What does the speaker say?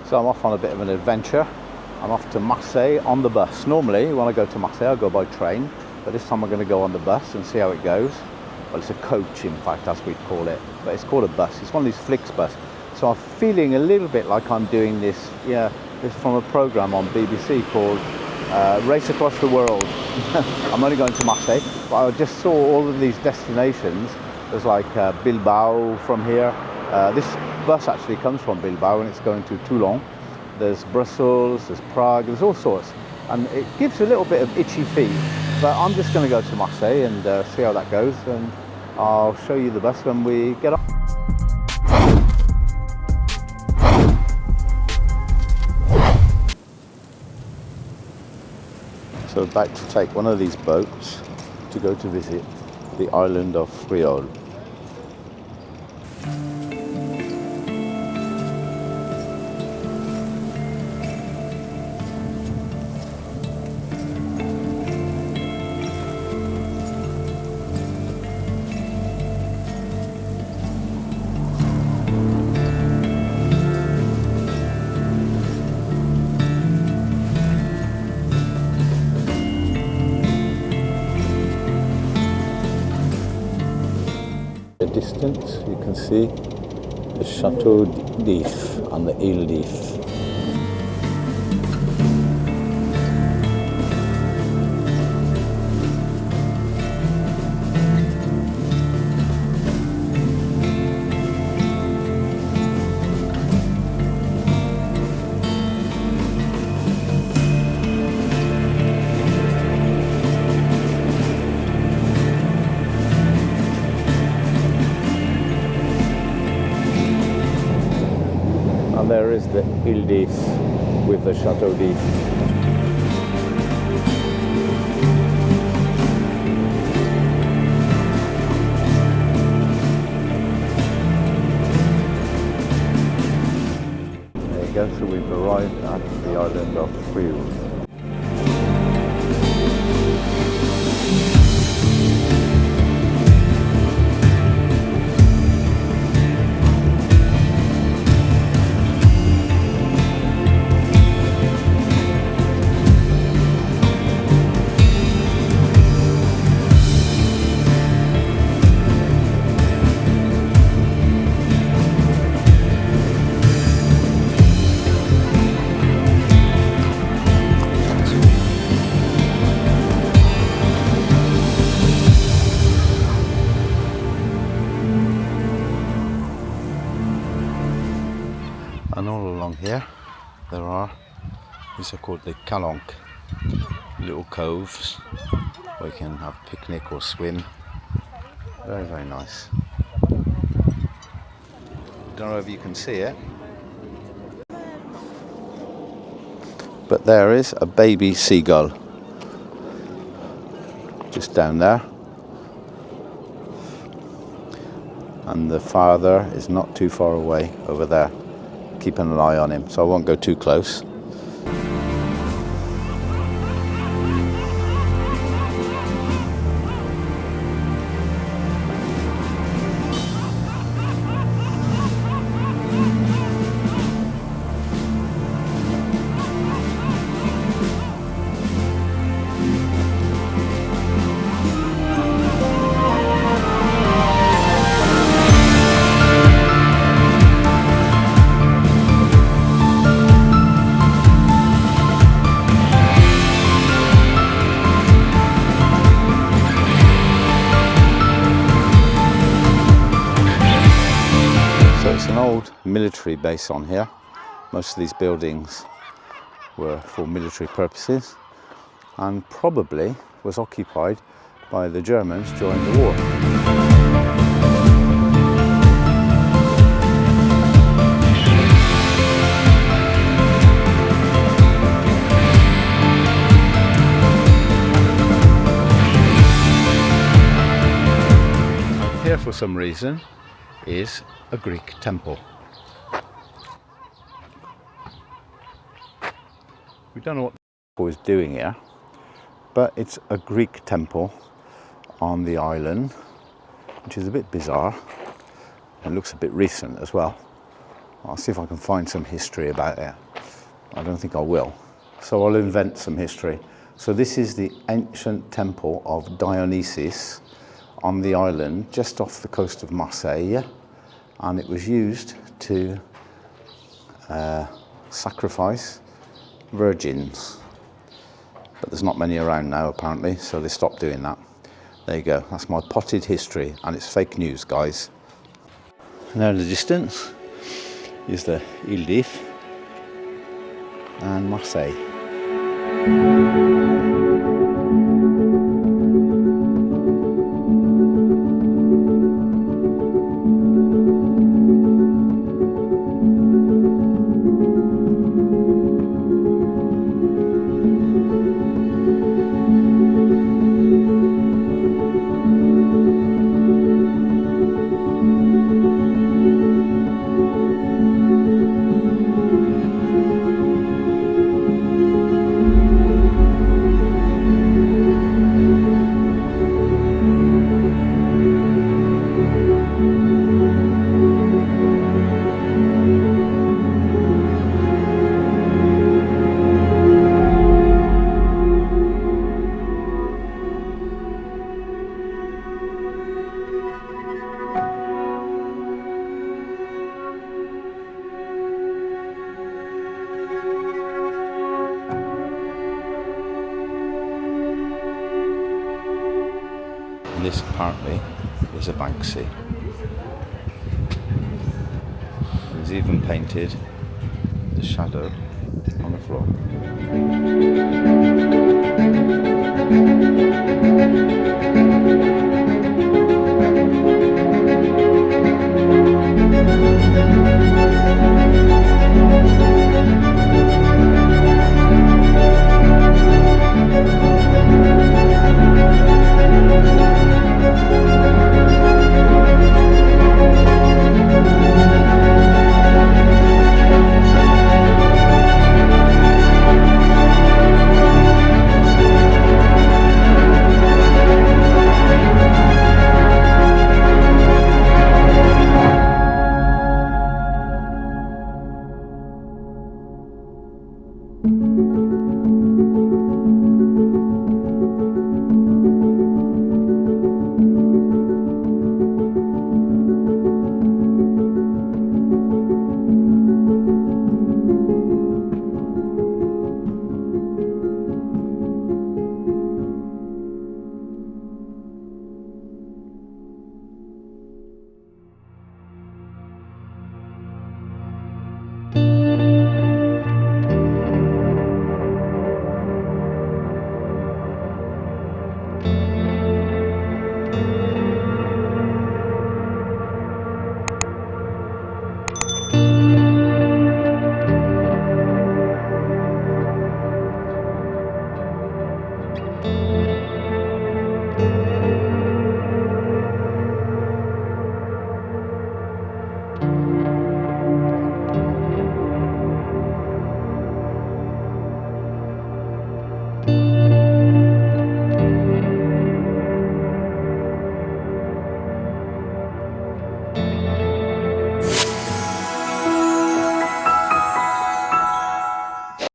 So I'm off on a bit of an adventure. I'm off to Marseille on the bus. Normally when I go to Marseille I go by train, but this time I'm going to go on the bus and see how it goes. Well, it's a coach in fact, as we'd call it, but it's called a bus. It's one of these Flix bus. So I'm feeling a little bit like I'm doing this, this from a programme on BBC called Race Across the World. I'm only going to Marseille, but I just saw all of these destinations. There's like Bilbao from here. This bus actually comes from Bilbao and it's going to Toulon. There's Brussels, there's Prague, there's all sorts. And it gives you a little bit of itchy feet. But I'm just going to go to Marseille and see how that goes. And I'll show you the bus when we get on. So about to take one of these boats to go to visit the island of Frioul. Distance, you can see the Chateau d'If on the Île d'If. And there is the Île d'If with the Chateau d'If. There you go, so we've arrived at the island of Frioul. And all along here there are, these are called the calanques, little coves where you can have a picnic or swim. Very, very nice. Don't know if you can see it, but there is a baby seagull just down there, and the father is not too far away over there, keeping an eye on him, so I won't go too close. It's an old military base on here. Most of these buildings were for military purposes and probably was occupied by the Germans during the war. Here for some reason is a Greek temple. We don't know what the temple is doing here, but it's a Greek temple on the island, which is a bit bizarre. It looks a bit recent as well. I'll see if I can find some history about it. I don't think I will. So I'll invent some history. So this is the ancient temple of Dionysus on the island just off the coast of Marseille, and it was used to sacrifice virgins. But there's not many around now apparently, so they stopped doing that. There you go, that's my potted history, and it's fake news, guys. Now in the distance is the Île de Frioul and Marseille. This apparently is a Banksy. He's even painted the shadow on the floor.